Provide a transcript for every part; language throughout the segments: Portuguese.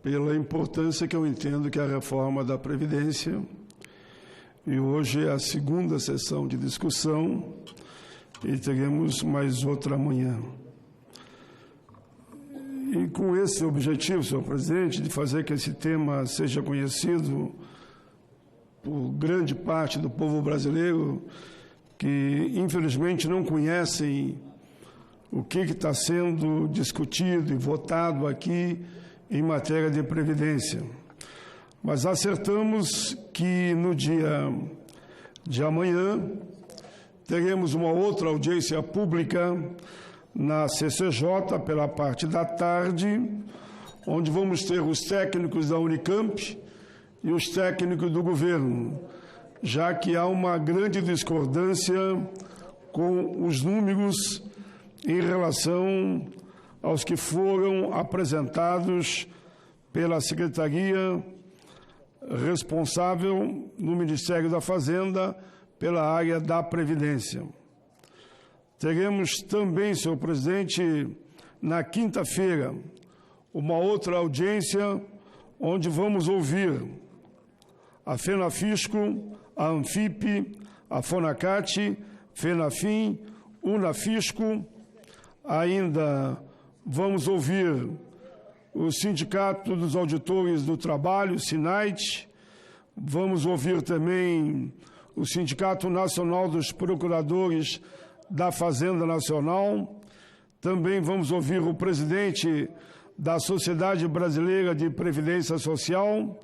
pela importância que eu entendo que é a reforma da Previdência. E hoje é a segunda sessão de discussão e teremos mais outra amanhã. E com esse objetivo, senhor presidente, de fazer que esse tema seja conhecido por grande parte do povo brasileiro, que infelizmente não conhecem o que está sendo discutido e votado aqui em matéria de Previdência. Mas acertamos que no dia de amanhã teremos uma outra audiência pública na CCJ pela parte da tarde, onde vamos ter os técnicos da Unicamp e os técnicos do governo, já que há uma grande discordância com os números em relação aos que foram apresentados pela Secretaria responsável no Ministério da Fazenda pela área da Previdência. Teremos também, senhor presidente, na quinta-feira, uma outra audiência onde vamos ouvir a FENAFISCO, a ANFIP, a FONACAT, FENAFIM, UNAFISCO. Ainda vamos ouvir o Sindicato dos Auditores do Trabalho, SINAIT. Vamos ouvir também o Sindicato Nacional dos Procuradores da Fazenda Nacional. Também vamos ouvir o presidente da Sociedade Brasileira de Previdência Social.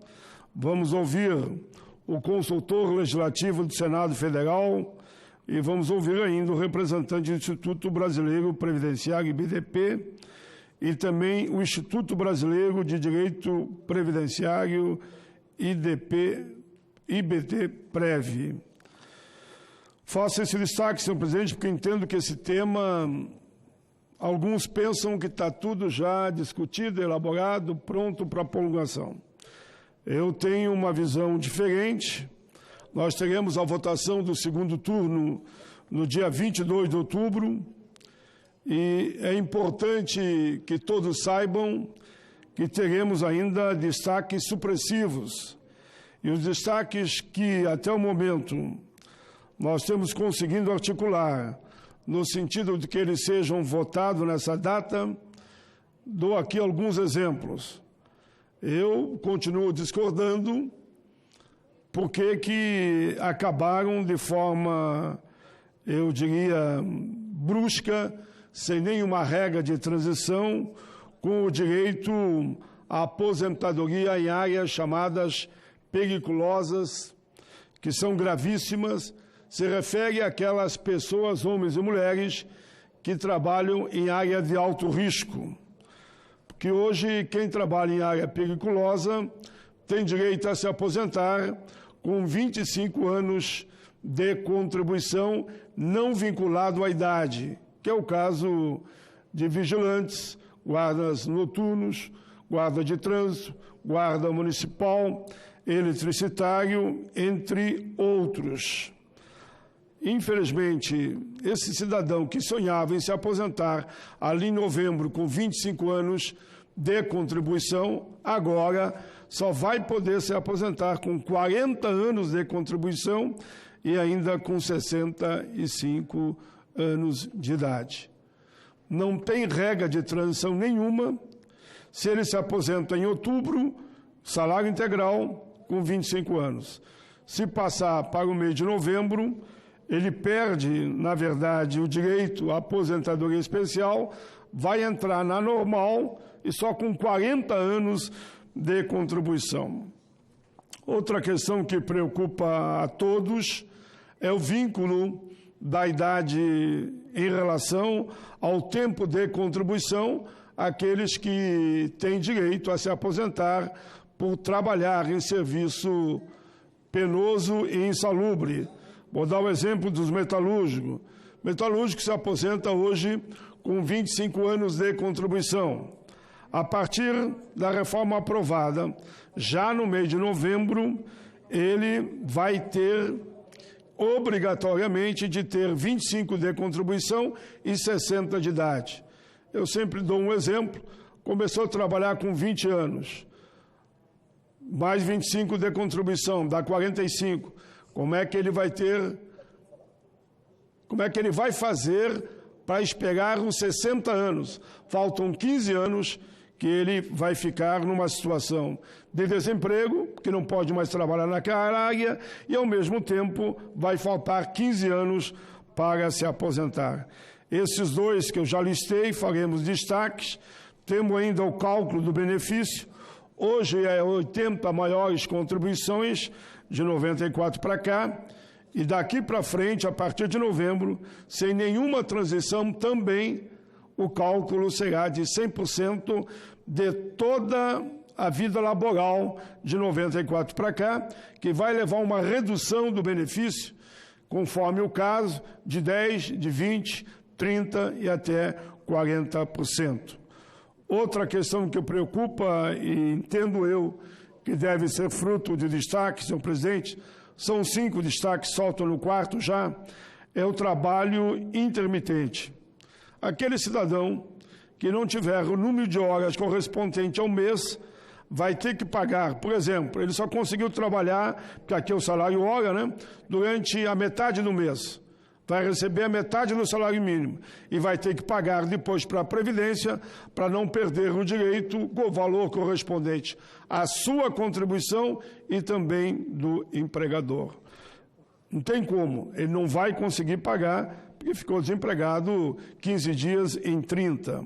Vamos ouvir o consultor legislativo do Senado Federal e vamos ouvir ainda o representante do Instituto Brasileiro Previdenciário, IBDP, e também o Instituto Brasileiro de Direito Previdenciário, IBT-PREV. Faço esse destaque, senhor presidente, porque entendo que esse tema, alguns pensam que está tudo já discutido, elaborado, pronto para promulgação. Eu tenho uma visão diferente. Nós teremos a votação do segundo turno no dia 22 de outubro e é importante que todos saibam que teremos ainda destaques supressivos. E os destaques que, até o momento, nós temos conseguindo articular, no sentido de que eles sejam votados nessa data, dou aqui alguns exemplos. Eu continuo discordando porque que acabaram de forma, eu diria, brusca, sem nenhuma regra de transição, com o direito à aposentadoria em áreas chamadas periculosas, que são gravíssimas, se refere àquelas pessoas, homens e mulheres, que trabalham em área de alto risco. Porque hoje quem trabalha em área periculosa tem direito a se aposentar com 25 anos de contribuição não vinculado à idade, que é o caso de vigilantes, guardas noturnos, guarda de trânsito, guarda municipal, eletricitário, entre outros. Infelizmente, esse cidadão que sonhava em se aposentar ali em novembro com 25 anos de contribuição, agora só vai poder se aposentar com 40 anos de contribuição e ainda com 65 anos de idade. Não tem regra de transição nenhuma. Se ele se aposenta em outubro, salário integral com 25 anos. Se passar para o mês de novembro, ele perde, na verdade, o direito à aposentadoria especial, vai entrar na normal e só com 40 anos de contribuição. Outra questão que preocupa a todos é o vínculo da idade em relação ao tempo de contribuição àqueles que têm direito a se aposentar por trabalhar em serviço penoso e insalubre. Vou dar o exemplo dos metalúrgicos. Metalúrgico se aposenta hoje com 25 anos de contribuição. A partir da reforma aprovada, já no mês de novembro, ele vai ter, obrigatoriamente, de ter 25 de contribuição e 60 de idade. Eu sempre dou um exemplo. Começou a trabalhar com 20 anos. mais 25 de contribuição, dá 45. Como é que ele vai fazer para esperar os 60 anos? Faltam 15 anos que ele vai ficar numa situação de desemprego, que não pode mais trabalhar naquela área, e ao mesmo tempo vai faltar 15 anos para se aposentar. Esses dois que eu já listei, faremos destaques. Temos ainda o cálculo do benefício. Hoje é 80 maiores contribuições, de 94 para cá, e daqui para frente, a partir de novembro, sem nenhuma transição, também o cálculo será de 100% de toda a vida laboral de 94 para cá, que vai levar uma redução do benefício, conforme o caso, de 10, de 20, 30 e até 40%. Outra questão que preocupa, e entendo eu que deve ser fruto de destaque, senhor presidente, são 5 destaques, soltam no quarto já, é o trabalho intermitente. Aquele cidadão que não tiver o número de horas correspondente ao mês, vai ter que pagar, por exemplo, ele só conseguiu trabalhar, porque aqui é o salário hora, né, durante a metade do mês. Vai receber a metade do salário mínimo e vai ter que pagar depois para a Previdência para não perder o direito com o valor correspondente à sua contribuição e também do empregador. Não tem como, ele não vai conseguir pagar porque ficou desempregado 15 dias em 30.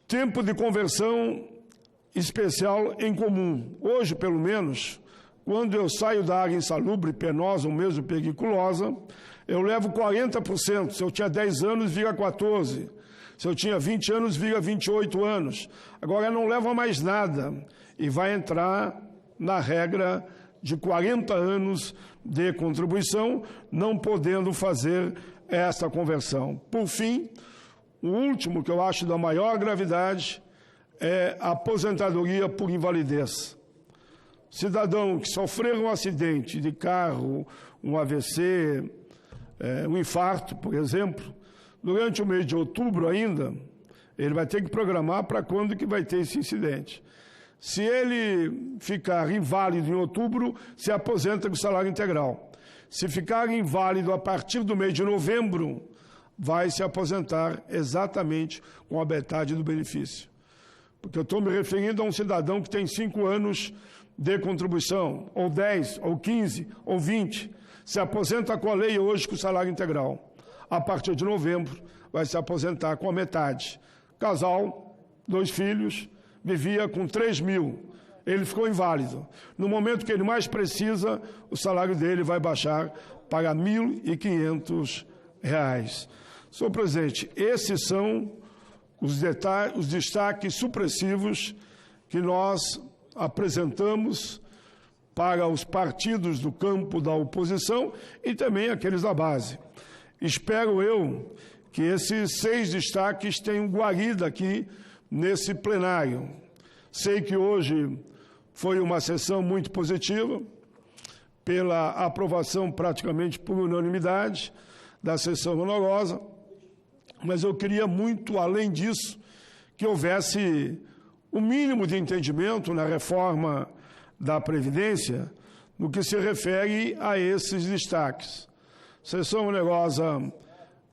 Tempo de conversão especial em comum. Hoje, pelo menos, quando eu saio da área insalubre, penosa ou mesmo periculosa, eu levo 40%. Se eu tinha 10 anos, vira 14. Se eu tinha 20 anos, vira 28 anos. Agora não leva mais nada e vai entrar na regra de 40 anos de contribuição, não podendo fazer essa conversão. Por fim, o último que eu acho da maior gravidade é a aposentadoria por invalidez. Cidadão que sofreu um acidente de carro, um AVC, um infarto, por exemplo, durante o mês de outubro ainda, ele vai ter que programar para quando que vai ter esse incidente. Se ele ficar inválido em outubro, se aposenta com salário integral. Se ficar inválido a partir do mês de novembro, vai se aposentar exatamente com a metade do benefício. Porque eu estou me referindo a um cidadão que tem 5 anos de contribuição, ou 10, ou 15, ou 20, se aposenta com a lei hoje com o salário integral. A partir de novembro, vai se aposentar com a metade. Casal, 2 filhos, vivia com 3 mil. Ele ficou inválido. No momento que ele mais precisa, o salário dele vai baixar para R$ 1.500. Senhor presidente, esses são os destaques supressivos que nós apresentamos para os partidos do campo da oposição e também aqueles da base. Espero eu que esses 6 destaques tenham guarida aqui nesse plenário. Sei que hoje foi uma sessão muito positiva, pela aprovação praticamente por unanimidade da sessão honorosa, mas eu queria muito, além disso, que houvesse o mínimo de entendimento na reforma da Previdência no que se refere a esses destaques. Sessão onerosa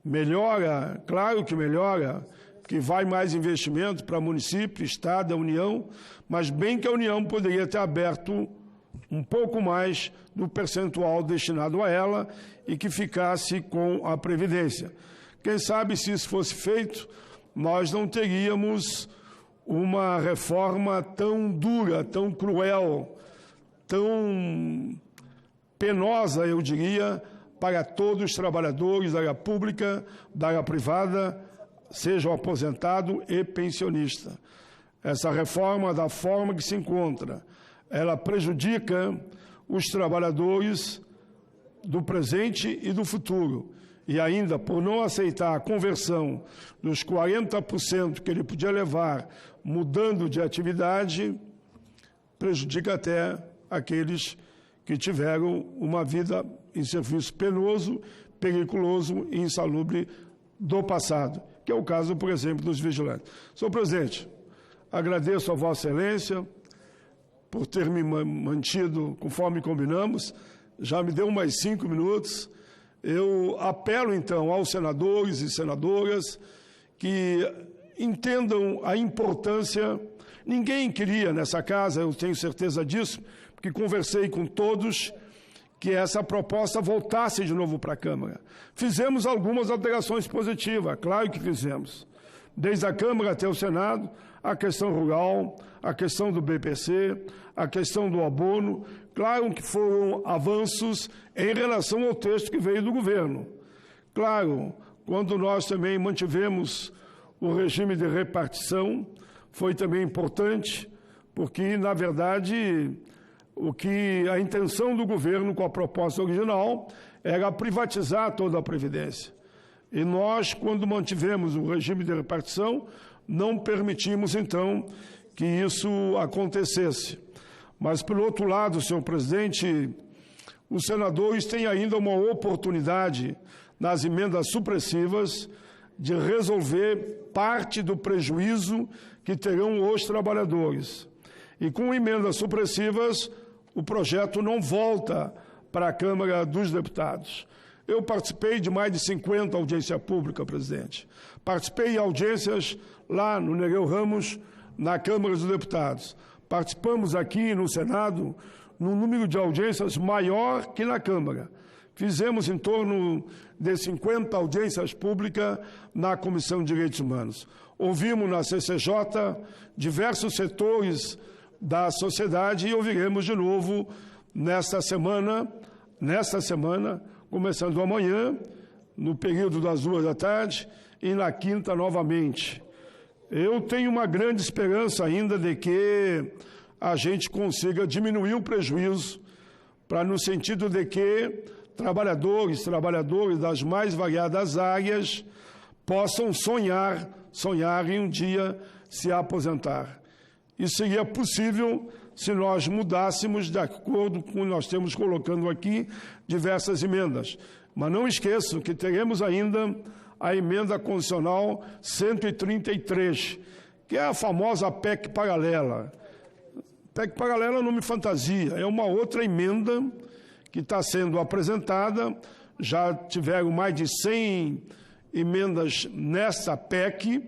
melhora, claro que melhora, que vai mais investimento para município, Estado, a União, mas bem que a União poderia ter aberto um pouco mais do percentual destinado a ela e que ficasse com a Previdência. Quem sabe, se isso fosse feito, nós não teríamos uma reforma tão dura, tão cruel, tão penosa, eu diria, para todos os trabalhadores da área pública, da área privada, seja o aposentado e pensionista. Essa reforma, da forma que se encontra, ela prejudica os trabalhadores do presente e do futuro. E ainda, por não aceitar a conversão dos 40% que ele podia levar mudando de atividade, prejudica até aqueles que tiveram uma vida em serviço penoso, periculoso e insalubre do passado, que é o caso, por exemplo, dos vigilantes. Senhor presidente, agradeço a Vossa Excelência, por ter me mantido conforme combinamos. Já me deu mais 5 minutos. Eu apelo, então, aos senadores e senadoras que entendam a importância. Ninguém queria nessa casa, eu tenho certeza disso, porque conversei com todos, que essa proposta voltasse de novo para a Câmara. Fizemos algumas alterações positivas, claro que fizemos. Desde a Câmara até o Senado, a questão rural, a questão do BPC, a questão do abono, claro que foram avanços em relação ao texto que veio do governo. Claro, quando nós também mantivemos o regime de repartição, foi também importante, porque, na verdade, a intenção do governo com a proposta original era privatizar toda a Previdência. E nós, quando mantivemos o regime de repartição, não permitimos, então, que isso acontecesse. Mas, pelo outro lado, senhor presidente, os senadores têm ainda uma oportunidade, nas emendas supressivas, de resolver parte do prejuízo que terão os trabalhadores. E com emendas supressivas, o projeto não volta para a Câmara dos Deputados. Eu participei de mais de 50 audiências públicas, presidente. Participei de audiências lá no Nereu Ramos, na Câmara dos Deputados. Participamos aqui no Senado num número de audiências maior que na Câmara. Fizemos em torno de 50 audiências públicas na Comissão de Direitos Humanos. Ouvimos na CCJ diversos setores da sociedade e ouviremos de novo nesta semana, começando amanhã, no período das 14h, e na quinta novamente. Eu tenho uma grande esperança ainda de que a gente consiga diminuir o prejuízo, para no sentido de que trabalhadores das mais variadas áreas possam sonhar em um dia se aposentar. Isso seria possível se nós mudássemos de acordo com o que nós temos colocando aqui diversas emendas. Mas não esqueçam que teremos ainda a emenda constitucional 133, que é a famosa PEC paralela. PEC paralela é um nome fantasia, é uma outra emenda que está sendo apresentada. Já tiveram mais de 100 emendas nessa PEC,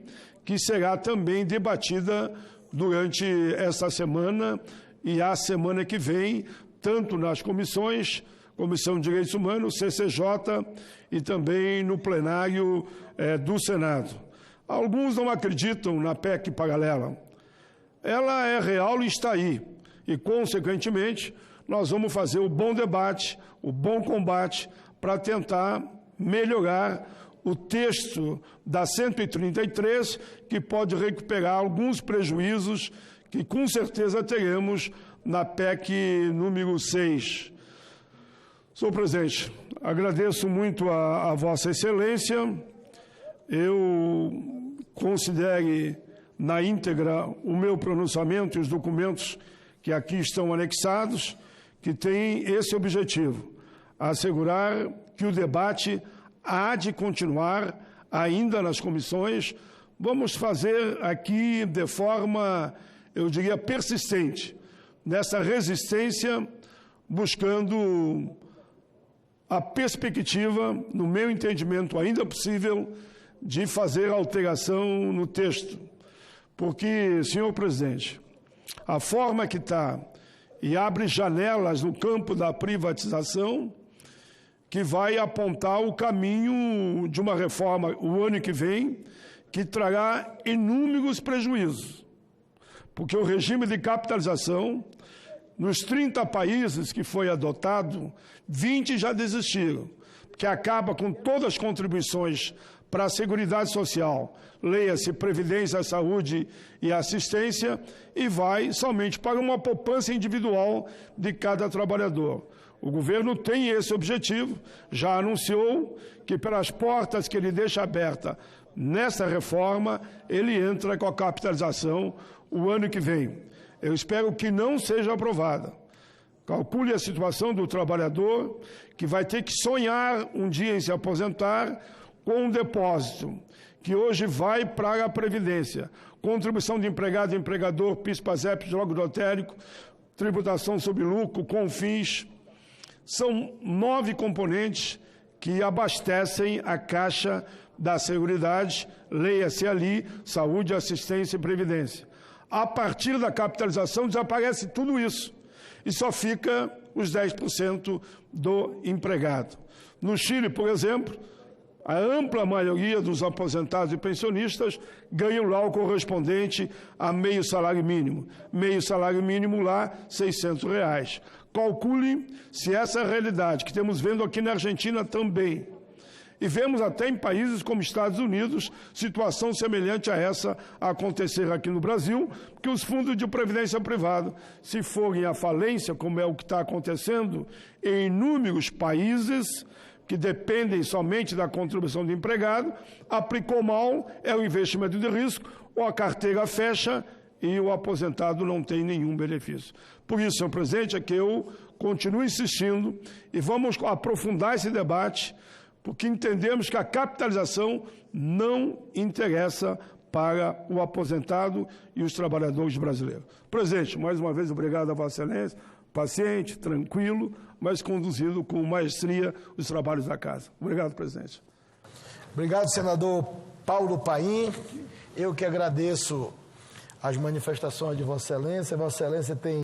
que será também debatida durante esta semana e a semana que vem, tanto nas comissões, Comissão de Direitos Humanos, CCJ, e também no plenário do Senado. Alguns não acreditam na PEC paralela. Ela é real e está aí. E, consequentemente, nós vamos fazer o bom debate, o bom combate, para tentar melhorar o texto da 133, que pode recuperar alguns prejuízos que com certeza teremos na PEC número 6. Senhor presidente, agradeço muito a Vossa Excelência. Eu considere na íntegra o meu pronunciamento e os documentos que aqui estão anexados, que têm esse objetivo: assegurar que o debate há de continuar ainda nas comissões. Vamos fazer aqui de forma, eu diria, persistente, nessa resistência, buscando a perspectiva, no meu entendimento ainda possível, de fazer alteração no texto. Porque, senhor presidente, a forma que está e abre janelas no campo da privatização, que vai apontar o caminho de uma reforma o ano que vem, que trará inúmeros prejuízos. Porque o regime de capitalização, nos 30 países que foi adotado, 20 já desistiram, que acaba com todas as contribuições para a Seguridade Social, leia-se Previdência, Saúde e Assistência, e vai somente para uma poupança individual de cada trabalhador. O governo tem esse objetivo, já anunciou que pelas portas que ele deixa aberta nessa reforma, ele entra com a capitalização o ano que vem. Eu espero que não seja aprovada. Calcule a situação do trabalhador que vai ter que sonhar um dia em se aposentar com um depósito, que hoje vai para a Previdência, contribuição de empregado e empregador, PIS, PASEP, logodotérico, tributação sobre lucro, CONFINS. São 9 componentes que abastecem a Caixa da Seguridade, leia-se ali, saúde, assistência e previdência. A partir da capitalização desaparece tudo isso e só fica os 10% do empregado. No Chile, por exemplo, a ampla maioria dos aposentados e pensionistas ganham lá o correspondente a meio salário mínimo. Meio salário mínimo lá, R$600. Calcule se essa é a realidade que temos vendo aqui na Argentina também. E vemos até em países como Estados Unidos, situação semelhante a essa a acontecer aqui no Brasil, que os fundos de previdência privada, se forem à falência, como é o que está acontecendo em inúmeros países, que dependem somente da contribuição do empregado, aplicou mal, é o investimento de risco, ou a carteira fecha e o aposentado não tem nenhum benefício. Por isso, senhor presidente, é que eu continuo insistindo e vamos aprofundar esse debate, porque entendemos que a capitalização não interessa para o aposentado e os trabalhadores brasileiros. Presidente, mais uma vez, obrigado a Vossa Excelência, paciente, tranquilo, mas conduzido com maestria os trabalhos da Casa. Obrigado, presidente. Obrigado, senador Paulo Paim. Eu que agradeço as manifestações de Vossa Excelência. Vossa Excelência tem